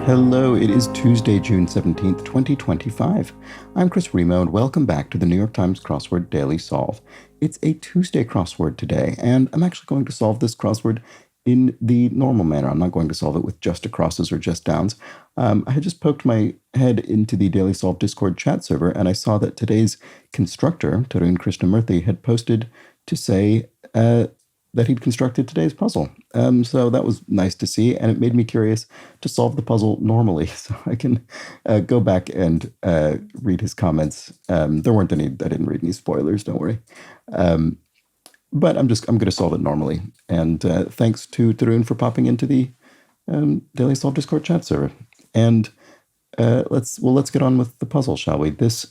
Hello, it is Tuesday, June 17th, 2025. I'm Chris Remo, and welcome back to the New York Times Crossword Daily Solve. It's a Tuesday crossword today, and I'm actually going to solve this crossword in the normal manner. I'm not going to solve it with just acrosses or just downs. I had just poked my head into the Daily Solve Discord chat server, and I saw that today's constructor, Tarun Krishnamurthy, had posted to say that he'd constructed today's puzzle. So that was nice to see, and it made me curious to solve the puzzle normally, so I can go back and read his comments. There weren't any, I didn't read any spoilers, don't worry. But I'm going to solve it normally. And thanks to Tarun for popping into the Daily Solve Discord chat server. And let's get on with the puzzle, shall we? This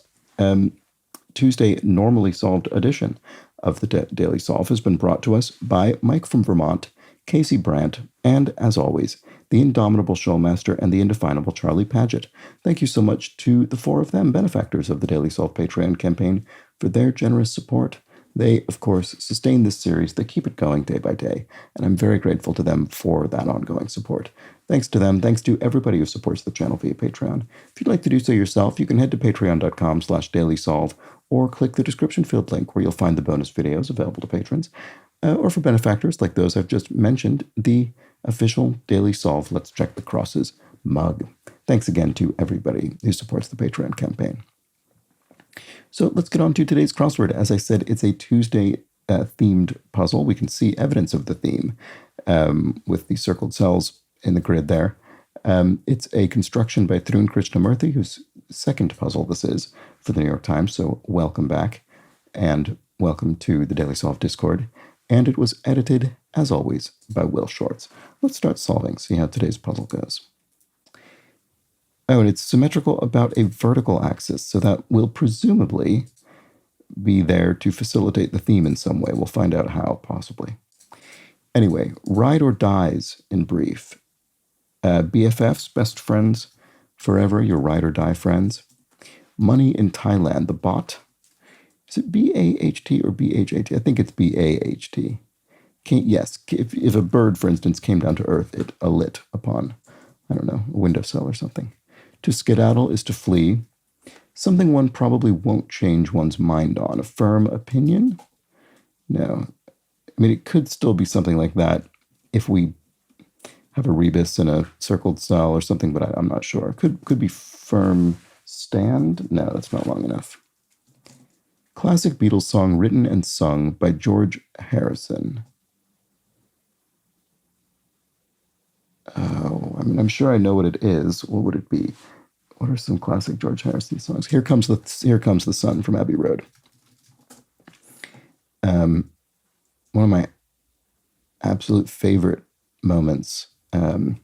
Tuesday normally solved edition of the Daily Solve has been brought to us by Mike from Vermont, Casey Brandt, and, as always, the indomitable showmaster and the indefinable Charlie Paget. Thank you so much to the four of them, benefactors of the Daily Solve Patreon campaign, for their generous support. They, of course, sustain this series. They keep it going day by day, and I'm very grateful to them for that ongoing support. Thanks to them. Thanks to everybody who supports the channel via Patreon. If you'd like to do so yourself, you can head to patreon.com/dailysolve or click the description field link where you'll find the bonus videos available to patrons. Or for benefactors like those I've just mentioned, the official Daily Solve Let's Check the Crosses mug. Thanks again to everybody who supports the Patreon campaign. So let's get on to today's crossword. As I said, it's a Tuesday themed puzzle. We can see evidence of the theme with the circled cells in the grid there. It's a construction by Tarun Krishnamurthy, whose second puzzle this is for the New York Times, so welcome back, and welcome to the Daily Solve Discord. And it was edited, as always, by Will Shorts. Let's start solving, see how today's puzzle goes. Oh, and it's symmetrical about a vertical axis, so that will presumably be there to facilitate the theme in some way. We'll find out how, possibly. Anyway, ride or dies in brief. BFFs, best friends forever, your ride or die friends. Money in Thailand, the bot. Is it B-A-H-T or B-H-A-T? I think it's B-A-H-T. Yes, if a bird, for instance, came down to Earth, it alit upon, I don't know, a windowsill or something. To skedaddle is to flee. Something one probably won't change one's mind on. A firm opinion? No. I mean, it could still be something like that if we have a rebus and a circled cell or something, but I'm not sure. Could be firm stand? No, that's not long enough. Classic Beatles song written and sung by George Harrison. Oh, I mean, I'm sure I know what it is. What would it be? What are some classic George Harrison songs? Here Comes the Sun from Abbey Road. One of my absolute favorite moments on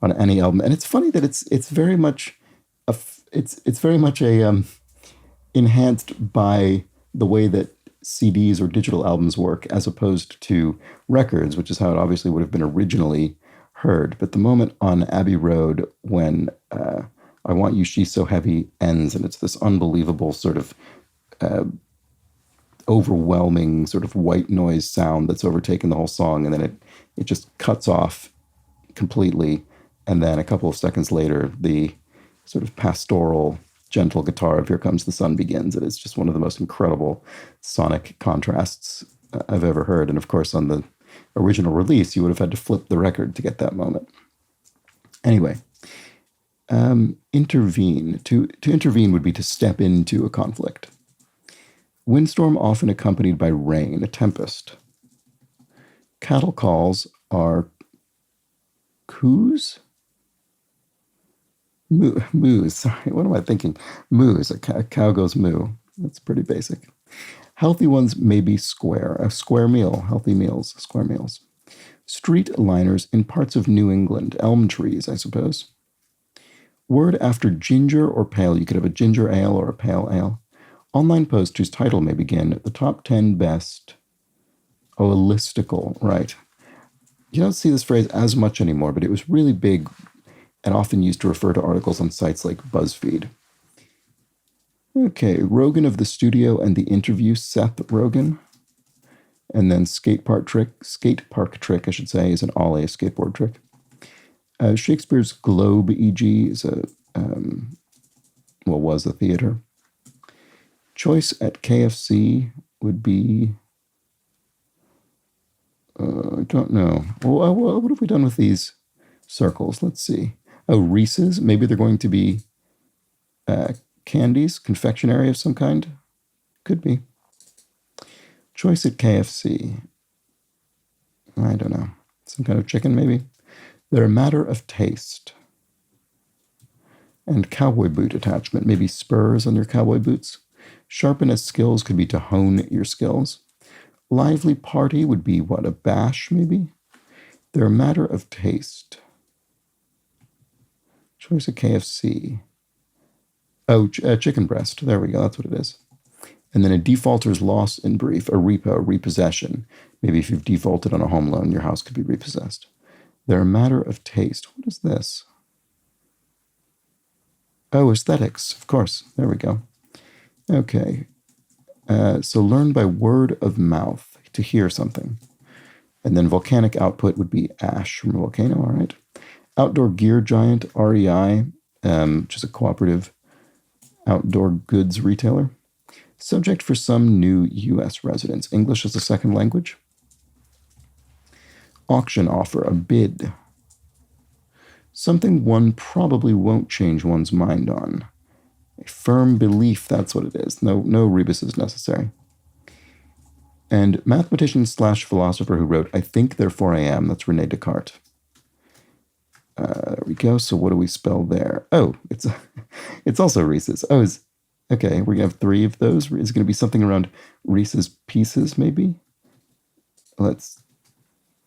any album, and it's funny that it's very much enhanced by the way that CDs or digital albums work, as opposed to records, which is how it obviously would have been originally heard. But the moment on Abbey Road when I Want You, She's So Heavy ends, and it's this unbelievable sort of overwhelming sort of white noise sound that's overtaken the whole song, and then it just cuts off completely, and then a couple of seconds later the sort of pastoral gentle guitar of Here Comes the Sun begins. And it's just one of the most incredible sonic contrasts I've ever heard. And of course, on the original release, you would have had to flip the record to get that moment. Anyway, intervene. To intervene would be to step into a conflict. Windstorm often accompanied by rain, a tempest. Cattle calls are coos? Moos. Sorry, what am I thinking? Moos. A cow goes moo. That's pretty basic. Healthy ones may be square. A square meal. Healthy meals. Square meals. Street liners in parts of New England. Elm trees, I suppose. Word after ginger or pale. You could have a ginger ale or a pale ale. Online post whose title may begin, the top 10 best. Oh, a listicle. Right. You don't see this phrase as much anymore, but it was really big and often used to refer to articles on sites like BuzzFeed. Okay, Rogan of the Studio and the Interview, Seth Rogen. And then skate park trick, I should say, is an ollie, a skateboard trick. Shakespeare's Globe, e.g., is was a theater. Choice at KFC would be, I don't know. Well, what have we done with these circles? Let's see. Oh, Reese's. Maybe they're going to be candies, confectionery of some kind. Could be. Choice at KFC. I don't know. Some kind of chicken, maybe. They're a matter of taste. And cowboy boot attachment. Maybe spurs on your cowboy boots. Sharpen as skills could be to hone your skills. Lively party would be what? A bash, maybe? They're a matter of taste. Choice of KFC. Oh, chicken breast. There we go. That's what it is. And then a defaulter's loss in brief, a repo, a repossession. Maybe if you've defaulted on a home loan, your house could be repossessed. They're a matter of taste. What is this? Oh, aesthetics. Of course. There we go. Okay. So learn by word of mouth, to hear something. And then volcanic output would be ash from a volcano, all right. Outdoor gear giant, REI, which is a cooperative outdoor goods retailer. Subject for some new U.S. residents. English as a second language. Auction offer, a bid. Something one probably won't change one's mind on. A firm belief, that's what it is. No rebus necessary. And mathematician / philosopher who wrote, I think, therefore I am. That's Rene Descartes. There we go. So what do we spell there? Oh, it's also Reese's. Oh, okay, we're going to have 3 of those. Is it going to be something around Reese's Pieces, maybe? Let's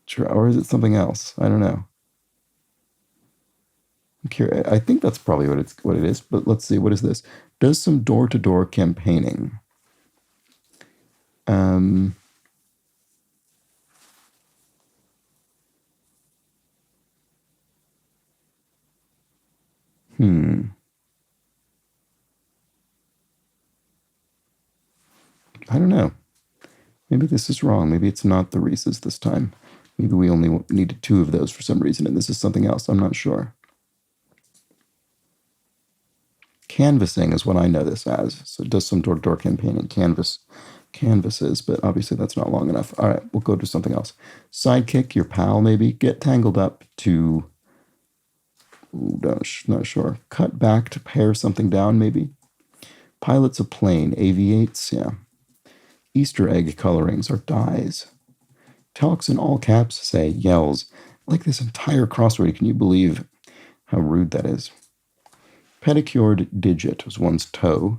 try. Or is it something else? I don't know. I'm curious. I think that's probably what it is. But let's see. What is this? Does some door-to-door campaigning. I don't know. Maybe this is wrong. Maybe it's not the Reese's this time. Maybe we only needed 2 of those for some reason, and this is something else. I'm not sure. Canvassing is what I know this as. So it does some door-to-door campaigning. Canvases, but obviously that's not long enough. All right, we'll go to something else. Sidekick, your pal, maybe. Get tangled up to, not sure. Cut back to pare something down, maybe. Pilots a plane, aviates, yeah. Easter egg colorings or dyes. Talks in all caps, say yells. Like this entire crossword, can you believe how rude that is? Pedicured digit was one's toe.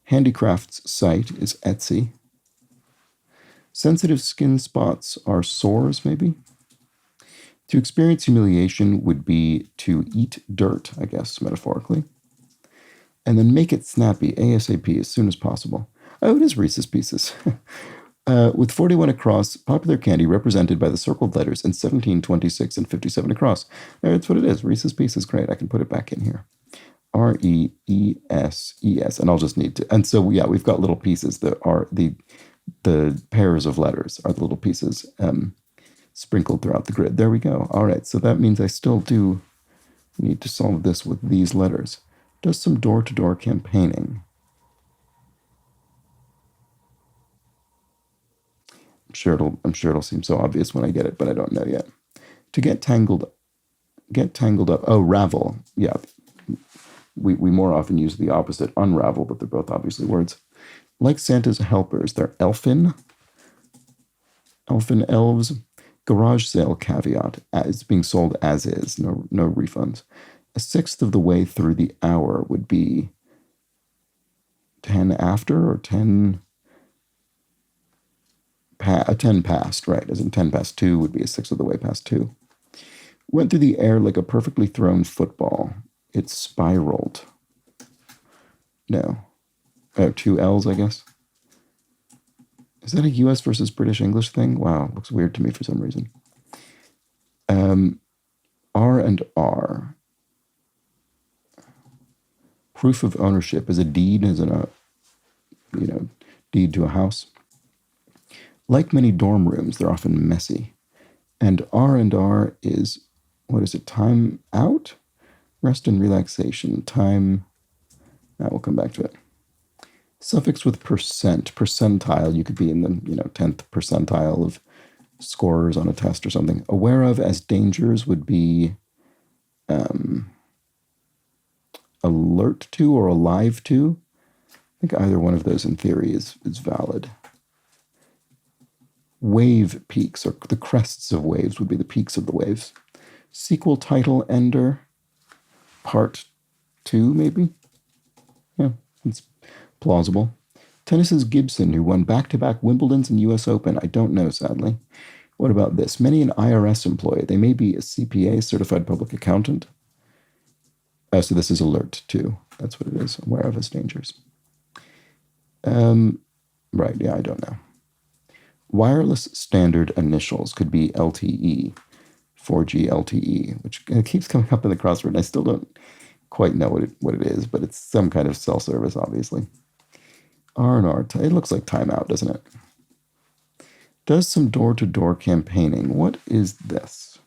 Handicraft's site is Etsy. Sensitive skin spots are sores, maybe. To experience humiliation would be to eat dirt, I guess, metaphorically. And then make it snappy, ASAP, as soon as possible. Oh, it is Reese's Pieces. With 41 across, popular candy represented by the circled letters in 17, 26, and 57 across. That's what it is. Reese's Pieces, great. I can put it back in here. Reeses, and I'll just need to. And so, yeah, we've got little pieces that are the pairs of letters are the little pieces sprinkled throughout the grid. There we go. All right, so that means I still do need to solve this with these letters. Does some door-to-door campaigning. I'm sure it'll seem so obvious when I get it, but I don't know yet. To get tangled up. Oh, ravel. Yeah. We more often use the opposite, unravel, but they're both obviously words. Like Santa's helpers, they're elfin, elves. Garage sale caveat. It's being sold as is, no refunds. 1/6 of the way through the hour would be 10 after or 10 past, right? As in 10 past 2 would be 1/6 of the way past 2. Went through the air like a perfectly thrown football. It spiraled. No. 2 L's, I guess. Is that a US versus British English thing? Wow, looks weird to me for some reason. R and R. Proof of ownership is a deed, as in a, deed to a house. Like many dorm rooms, they're often messy. And R is what is it? Time out? Rest and relaxation. Time. We'll come back to it. Suffix with percent. Percentile. You could be in the 10th percentile of scorers on a test or something. Aware of as dangers would be alert to or alive to. I think either one of those in theory is valid. Wave peaks, or the crests of waves would be the peaks of the waves. Sequel title ender, part 2 maybe? Yeah, it's plausible. Tennis's Gibson, who won back-to-back Wimbledons and US Open. I don't know, sadly. What about this? Many an IRS employee. They may be a CPA, certified public accountant. So this is alert too. That's what it is. Aware of as dangers. Right, yeah, I don't know. Wireless standard initials could be LTE, 4G LTE, which keeps coming up in the crossword, and I still don't quite know what it is, but it's some kind of cell service, obviously. R&R, it looks like timeout, doesn't it? Does some door-to-door campaigning. What is this?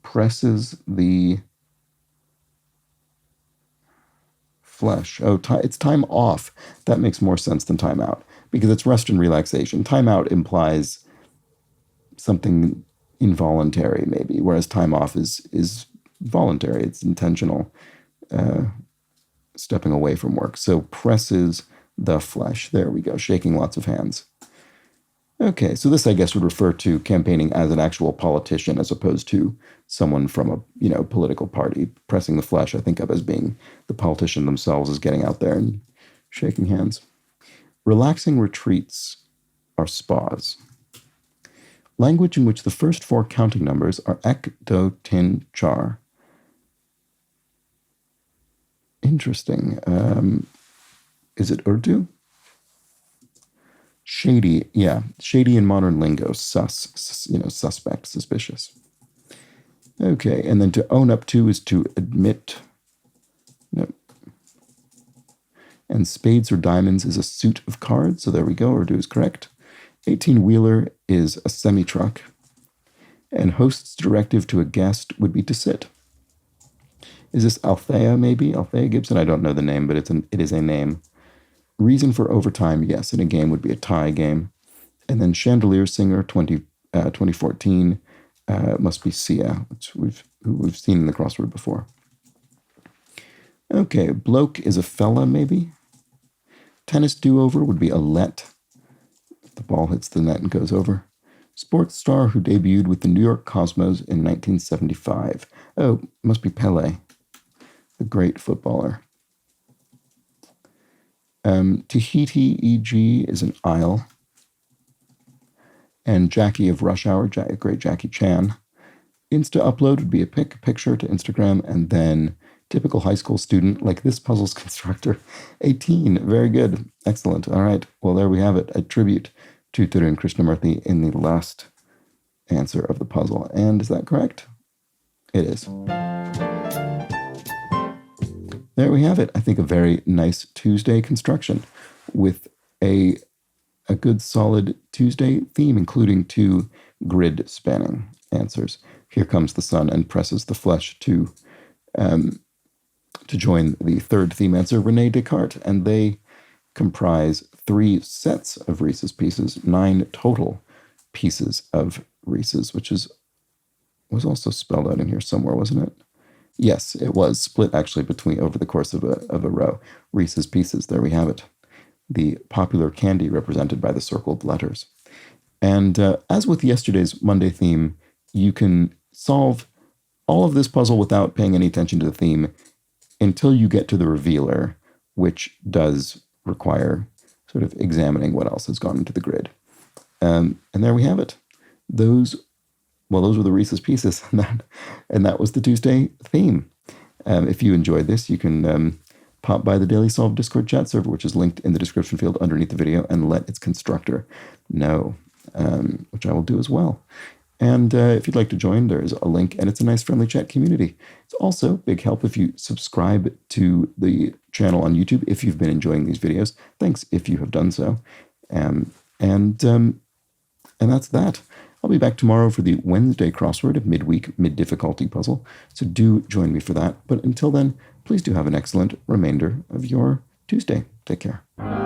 Presses the flesh. Oh, it's time off. That makes more sense than time out because it's rest and relaxation. Time out implies something involuntary, maybe, whereas time off is voluntary. It's intentional, stepping away from work. So presses the flesh. There we go. Shaking lots of hands. Okay, so this, I guess, would refer to campaigning as an actual politician as opposed to someone from a political party. Pressing the flesh, I think of as being the politician themselves as getting out there and shaking hands. Relaxing retreats are spas. Language in which the first 4 counting numbers are ek, do, tin, char. Interesting. Is it Urdu? Shady, yeah. Shady in modern lingo. Suspect, suspicious. Okay, and then to own up to is to admit. Nope. And spades or diamonds is a suit of cards. So there we go. Urdu is correct. 18-wheeler is a semi-truck. And host's directive to a guest would be to sit. Is this Althea, maybe? Althea Gibson? I don't know the name, but it is a name. Reason for overtime, yes, in a game would be a tie game. And then Chandelier Singer 2014 must be Sia, which we've seen in the crossword before. Okay, bloke is a fella, maybe. Tennis do-over would be a let. The ball hits the net and goes over. Sports star who debuted with the New York Cosmos in 1975. Oh, must be Pele, the great footballer. Tahiti, e.g., is an isle. And Jackie of Rush Hour, great Jackie Chan. Insta-upload would be a picture to Instagram, and then typical high school student, like this puzzle's constructor. 18, very good, excellent. All right, well, there we have it, a tribute to Thiru and Krishnamurthy in the last answer of the puzzle. And is that correct? It is. There we have it. I think a very nice Tuesday construction with a good solid Tuesday theme, including 2 grid spanning answers. Here comes the sun and presses the flesh to join the 3rd theme answer, Rene Descartes, and they comprise 3 sets of Reese's Pieces, 9 total pieces of Reese's, which was also spelled out in here somewhere, wasn't it? Yes, it was split actually over the course of a row. Reese's Pieces, there we have it. The popular candy represented by the circled letters. And as with yesterday's Monday theme, you can solve all of this puzzle without paying any attention to the theme until you get to the revealer, which does require sort of examining what else has gone into the grid. And there we have it. Those were the Reese's Pieces, and that was the Tuesday theme. If you enjoyed this, you can pop by the Daily Solve Discord chat server, which is linked in the description field underneath the video, and let its constructor know, which I will do as well. And if you'd like to join, there is a link, and it's a nice, friendly chat community. It's also a big help if you subscribe to the channel on YouTube if you've been enjoying these videos. Thanks if you have done so. And that's that. I'll be back tomorrow for the Wednesday crossword, a midweek, mid-difficulty puzzle, so do join me for that. But until then, please do have an excellent remainder of your Tuesday. Take care.